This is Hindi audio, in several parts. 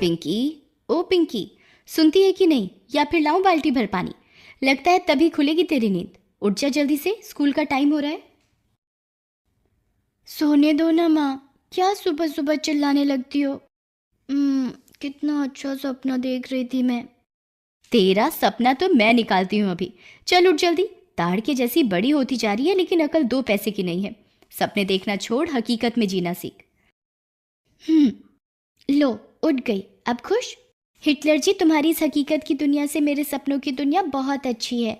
पिंकी, ओ पिंकी, सुनती है कि नहीं? या फिर लाऊं बाल्टी भर पानी? लगता है तभी खुलेगी तेरी नींद। उठ जा जल्दी से, स्कूल का टाइम हो रहा है। सोने दो ना माँ, क्या सुबह सुबह चिल्लाने लगती हो। कितना अच्छा सपना देख रही थी मैं। तेरा सपना तो मैं निकालती हूँ अभी। चल उठ जल्दी। ताड़ के जैसी बड़ी होती जा रही है लेकिन अकल 2 पैसे की नहीं है। सपने देखना छोड़, हकीकत में जीना सीख। लो, उठ गई। अब खुश? हिटलर जी, तुम्हारी इस हकीकत की दुनिया से मेरे सपनों की दुनिया बहुत अच्छी है।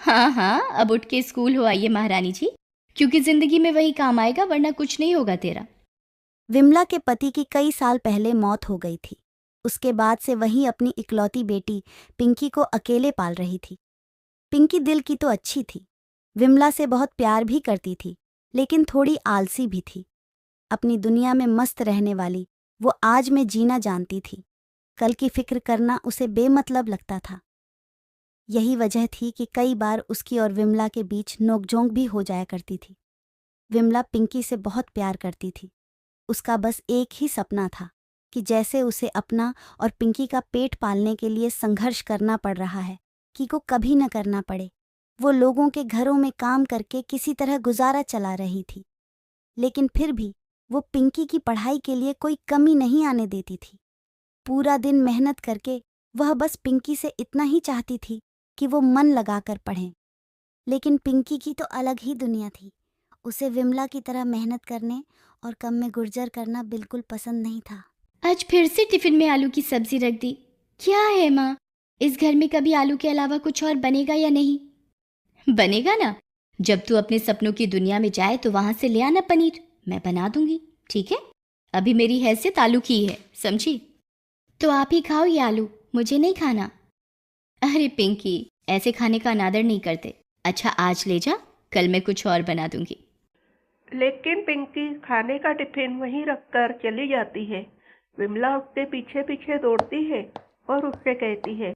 हाँ हाँ, अब उठ के स्कूल हो आइए महारानी जी, क्योंकि जिंदगी में वही काम आएगा, वरना कुछ नहीं होगा तेरा। विमला के पति की कई साल पहले मौत हो गई थी। उसके बाद से वही अपनी इकलौती बेटी पिंकी को अकेले पाल रही थी। पिंकी दिल की तो अच्छी थी, विमला से बहुत प्यार भी करती थी, लेकिन थोड़ी आलसी भी थी। अपनी दुनिया में मस्त रहने वाली वो आज में जीना जानती थी। कल की फिक्र करना उसे बेमतलब लगता था। यही वजह थी कि कई बार उसकी और विमला के बीच नोकझोंक भी हो जाया करती थी। विमला पिंकी से बहुत प्यार करती थी। उसका बस एक ही सपना था कि जैसे उसे अपना और पिंकी का पेट पालने के लिए संघर्ष करना पड़ रहा है, कि को कभी न करना पड़े। वो लोगों के घरों में काम करके किसी तरह गुजारा चला रही थी, लेकिन फिर भी वो पिंकी की पढ़ाई के लिए कोई कमी नहीं आने देती थी। पूरा दिन मेहनत करके वह बस पिंकी से इतना ही चाहती थी कि वो मन लगाकर पढ़ें। लेकिन पिंकी की तो अलग ही दुनिया थी। उसे विमला की तरह मेहनत करने और कम में गुर्जर करना बिल्कुल पसंद नहीं था। आज फिर से टिफिन में आलू की सब्जी रख दी। क्या है माँ, इस घर में कभी आलू के अलावा कुछ और बनेगा या नहीं? बनेगा ना। जब तू अपने सपनों की दुनिया में जाए तो वहां से ले आना पनीर, मैं बना दूंगी। ठीक है? अभी मेरी हैसियत आलू की है, समझी? तो आप ही खाओ ये आलू, मुझे नहीं खाना। अरे पिंकी, ऐसे खाने का अनादर नहीं करते। अच्छा आज ले जा, कल मैं कुछ और बना दूंगी। लेकिन पिंकी खाने का टिफिन वहीं रखकर चली जाती है। विमला उसके पीछे पीछे दौड़ती है और उससे कहती है,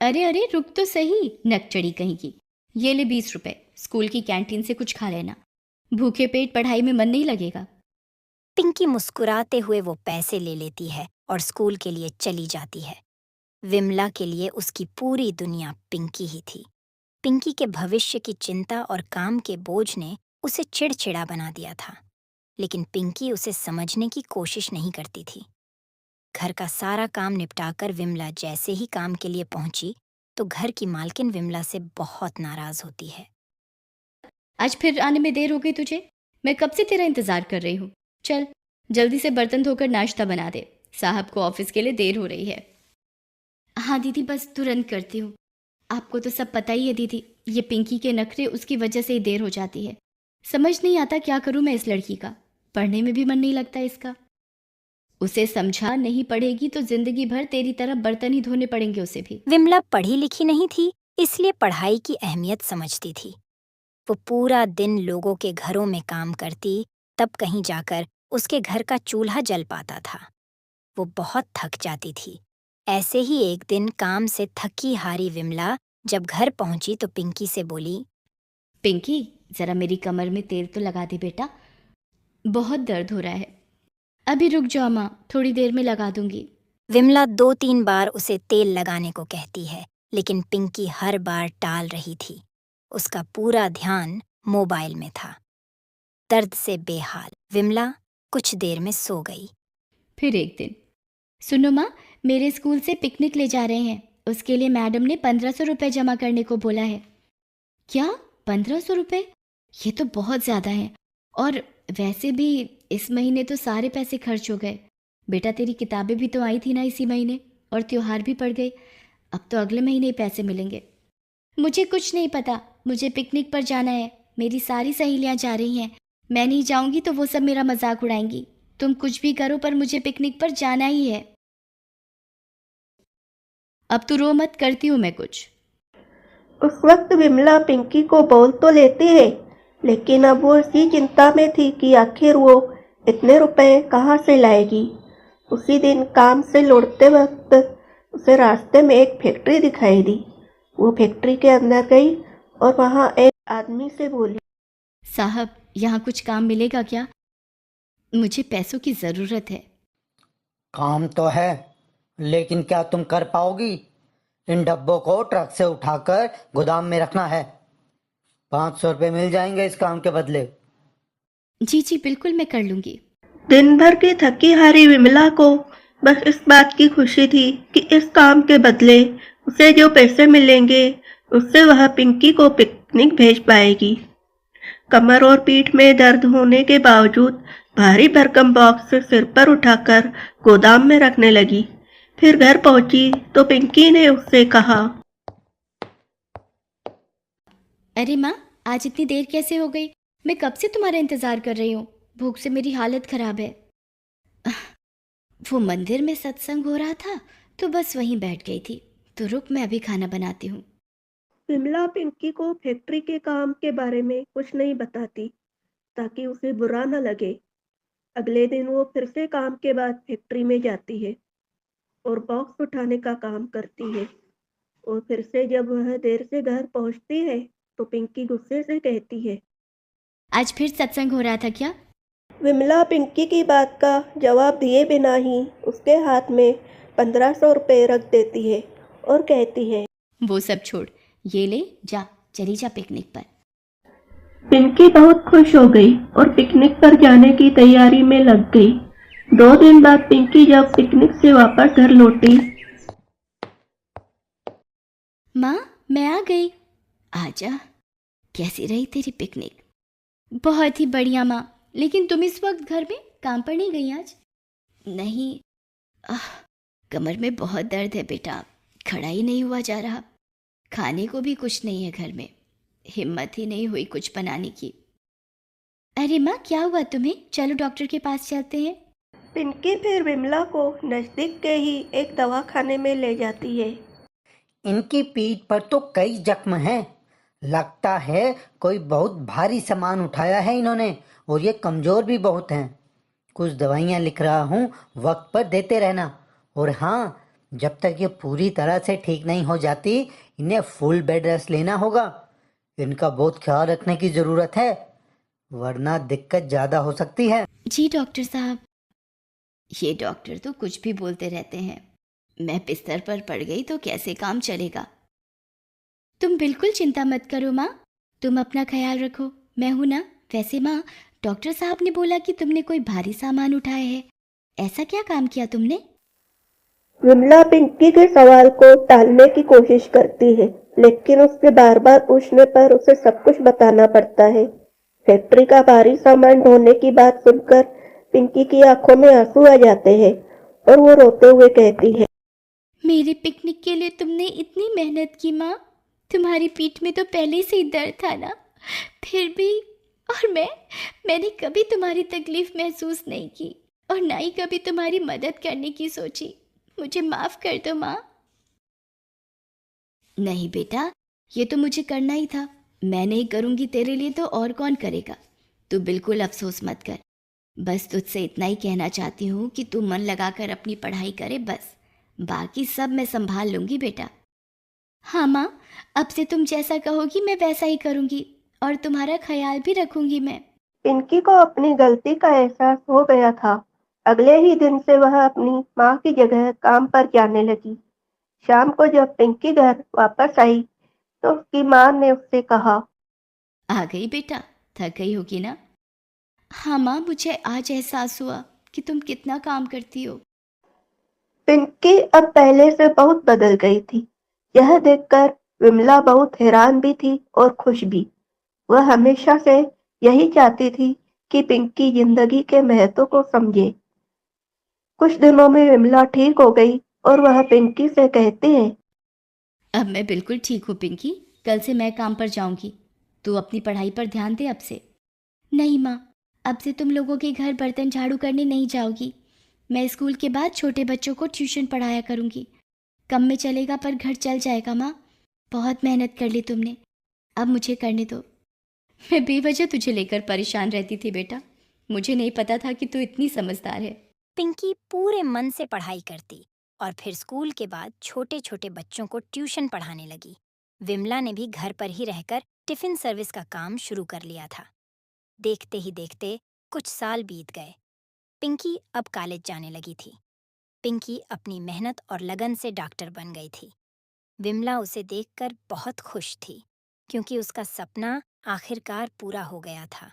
अरे अरे रुक तो सही, नकचड़ी कहीं की। ये ले 20 रुपए, स्कूल की कैंटीन से कुछ खा लेना। भूखे पेट पढ़ाई में मन नहीं लगेगा। पिंकी मुस्कुराते हुए वो पैसे ले लेती है और स्कूल के लिए चली जाती है। विमला के लिए उसकी पूरी दुनिया पिंकी ही थी। पिंकी के भविष्य की चिंता और काम के बोझ ने उसे चिड़चिड़ा बना दिया था, लेकिन पिंकी उसे समझने की कोशिश नहीं करती थी। घर का सारा काम निपटाकर विमला जैसे ही काम के लिए पहुंची तो घर की मालकिन विमला से बहुत नाराज होती है। आज फिर आने में देर हो गई तुझे। मैं कब से तेरा इंतजार कर रही हूँ। चल जल्दी से बर्तन धोकर नाश्ता बना दे, साहब को ऑफिस के लिए देर हो रही है। हाँ दीदी, बस तुरंत करती हूँ। आपको तो सब पता ही है दीदी, ये पिंकी के नखरे, उसकी वजह से ही देर हो जाती है। समझ नहीं आता क्या करूँ मैं इस लड़की का। पढ़ने में भी मन नहीं लगता इसका। उसे समझा, नहीं पढ़ेगी तो जिंदगी भर तेरी तरह बर्तन ही धोने पड़ेंगे उसे भी। विमला पढ़ी लिखी नहीं थी, इसलिए पढ़ाई की अहमियत समझती थी। वो पूरा दिन लोगों के घरों में काम करती, तब कहीं जाकर उसके घर का चूल्हा जल पाता था। वो बहुत थक जाती थी। ऐसे ही एक दिन काम से थकी हारी विमला जब घर पहुंची तो पिंकी से बोली, पिंकी, जरा मेरी कमर में तेल तो लगा दे बेटा, बहुत दर्द हो रहा है। अभी रुक जाओ माँ, थोड़ी देर में लगा दूंगी। विमला 2-3 बार उसे तेल लगाने को कहती है, लेकिन पिंकी हर बार टाल रही थी। उसका पूरा ध्यान मोबाइल में था। दर्द से बेहाल विमला कुछ देर में सो गई। फिर एक दिन, सुनो माँ, मेरे स्कूल से पिकनिक ले जा रहे हैं, उसके लिए मैडम ने 1500 रुपये जमा करने को बोला है। क्या? 1500 रुपये? ये तो बहुत ज़्यादा है। और वैसे भी इस महीने तो सारे पैसे खर्च हो गए। बेटा तेरी किताबें भी तो आई थी ना इसी महीने, और त्योहार भी पड़ गए। अब तो अगले महीने ही पैसे मिलेंगे। मुझे कुछ नहीं पता, मुझे पिकनिक पर जाना है। मेरी सारी सहेलियाँ जा रही हैं, मैं नहीं जाऊंगी तो वो सब मेरा मजाक उड़ाएंगी। तुम कुछ भी करो पर मुझे पिकनिक पर जाना ही है। अब तू रो मत, करती हूँ मैं कुछ। उस वक्त विमला पिंकी को बोल तो लेती है, लेकिन अब वो इसी चिंता में थी कि आखिर वो इतने रुपए कहाँ से लाएगी। उसी दिन काम से लौटते वक्त उसे रास्ते में एक फैक्ट्री दिखाई दी। वो फैक्ट्री के अंदर गई और वहाँ एक आदमी से बोली, साहब, यहाँ कुछ काम मिलेगा क्या? मुझे पैसों की ज़रूरत है। काम तो है, लेकिन क्या तुम कर पाओगी? इन डब्बों को ट्रक से उठाकर गोदाम में रखना है। 500 रुपये मिल जाएंगे इस काम के बदले। जी जी बिल्कुल मैं कर लूँगी। दिन भर की थकी हारी विमला को बस इस बात की खुशी थी कि इस काम के बदले उसे जो पैसे मिलेंगे उससे वह पिंकी को पिकनिक भेज पाएगी। कमर और पीठ में दर्द होने के बावजूद भारी भरकम बॉक्स सिर पर उठाकर गोदाम में रखने लगी। फिर घर पहुंची तो पिंकी ने उससे कहा, अरे माँ, आज इतनी देर कैसे हो गई? मैं कब से तुम्हारा इंतज़ार कर रही हूँ। भूख से मेरी हालत ख़राब है। वो मंदिर में सत्संग हो रहा था तो बस वहीं बैठ गई थी। तो रुक, मैं अभी खाना बनाती हूँ। विमला पिंकी को फैक्ट्री के काम के बारे में कुछ नहीं बताती ताकि उसे बुरा न लगे। अगले दिन वो फिर से काम के बाद फैक्ट्री में जाती है और बॉक्स उठाने का काम करती है। और फिर से जब वह देर से घर पहुंचती है तो पिंकी गुस्से से कहती है। आज फिर सत्संग हो रहा था क्या? विमला पिंकी की बात का जवाब दिए बिना ही उसके हाथ में 1500 रुपये रख देती है और कहती है, वो सब छोड़, ये ले जा, चली जा पिकनिक पर। पिंकी बहुत खुश हो गई और पिकनिक पर जाने की तैयारी में लग गई। 2 दिन बाद पिंकी जब पिकनिक से वापस घर लौटी, माँ, मैं आ गई। आजा। कैसी रही तेरी पिकनिक? बहुत ही बढ़िया माँ। लेकिन तुम इस वक्त घर में काम पर नहीं गई आज? नहीं। आह, कमर में बहुत दर्द है बेटा, खड़ा ही नहीं हुआ जा रहा। खाने को भी कुछ नहीं है घर में, हिम्मत ही नहीं हुई कुछ बनाने की। अरे माँ, क्या हुआ तुम्हें? चलो डॉक्टर के पास चलते हैं। पिंकी फिर विमला को नजदीक के ही एक दवाखाने में ले जाती है। इनकी पीठ पर तो कई जख्म हैं। लगता है कोई बहुत भारी सामान उठाया है इन्होंने, और ये कमजोर भी बहुत हैं। कुछ दवाइयाँ लिख रहा हूँ, वक्त पर देते रहना। और हाँ, जब तक ये पूरी तरह से ठीक नहीं हो जाती, इन्हें फुल बेड रेस्ट लेना होगा। इनका बहुत ख्याल रखने की ज़रूरत है, वरना दिक्कत ज़्यादा हो सकती है। जी डॉक्टर साहब। ये डॉक्टर तो कुछ भी बोलते रहते हैं। मैं बिस्तर पर पड़ गई तो कैसे काम चलेगा? तुम बिल्कुल चिंता मत करो माँ, तुम अपना ख्याल रखो, मैं हूं ना। वैसे माँ, डॉक्टर साहब ने बोला कि तुमने कोई भारी सामान उठाया है। ऐसा क्या काम किया तुमने? विमला पिंकी के सवाल को टालने की कोशिश करती है, लेकिन उसके बार बार पूछने पर उसे सब कुछ बताना पड़ता है। फैक्ट्री का भारी सामान ढोने की बात सुनकर पिंकी की आंखों में आंसू आ जाते हैं और वो रोते हुए कहती है, मेरे पिकनिक के लिए तुमने इतनी मेहनत की माँ। तुम्हारी पीठ में तो पहले से ही दर्द था ना, फिर भी। और मैंने कभी तुम्हारी तकलीफ महसूस नहीं की और ना ही कभी तुम्हारी मदद करने की सोची। मुझे माफ कर दो माँ। नहीं बेटा, ये तो मुझे करना ही था। मैं नहीं करूँगी तेरे लिए तो और कौन करेगा? तू बिल्कुल अफसोस मत कर। बस तुझसे इतना ही कहना चाहती हूँ कि तू मन लगाकर अपनी पढ़ाई करे बस। बाकी सब मैं संभाल लूँगी बेटा। हाँ माँ, अब से तुम जैसा कहोगी मैं वैसा ही करूँगी और तुम्हारा ख्याल भी रखूँगी मैं। पिंकी को अपनी गलती का एहसास हो गया था। अगले ही दिन से वह अपनी माँ की जगह काम पर जाने लगी। शाम को जब पिंकी घर वापस आई तो उसकी माँ ने उससे कहा, आ गई बेटा, थक गई होगी ना? हाँ माँ, मुझे आज एहसास हुआ कि तुम कितना काम करती हो। पिंकी अब पहले से बहुत बदल गई थी। यह देखकर विमला बहुत हैरान भी थी और खुश भी। वह हमेशा से यही चाहती थी कि पिंकी जिंदगी के महत्व को समझे। कुछ दिनों में विमला ठीक हो गई और वह पिंकी से कहती है, अब मैं बिल्कुल ठीक हूँ पिंकी, कल से मैं काम पर जाऊँगी। तू अपनी पढ़ाई पर ध्यान दे अब से। नहीं माँ, अब से तुम लोगों के घर बर्तन झाड़ू करने नहीं जाओगी। मैं स्कूल के बाद छोटे बच्चों को ट्यूशन पढ़ाया करूँगी। कम में चलेगा पर घर चल जाएगा माँ। बहुत मेहनत कर ली तुमने, अब मुझे करने दो। मैं बेवजह तुझे लेकर परेशान रहती थी बेटा, मुझे नहीं पता था कि तू इतनी समझदार है। पिंकी पूरे मन से पढ़ाई करती और फिर स्कूल के बाद छोटे छोटे बच्चों को ट्यूशन पढ़ाने लगी। विमला ने भी घर पर ही रहकर टिफिन सर्विस का काम शुरू कर लिया था। देखते ही देखते कुछ साल बीत गए पिंकी अब कॉलेज जाने लगी थी। पिंकी अपनी मेहनत और लगन से डॉक्टर बन गई थी। विमला उसे देखकर बहुत खुश थी, क्योंकि उसका सपना आखिरकार पूरा हो गया था।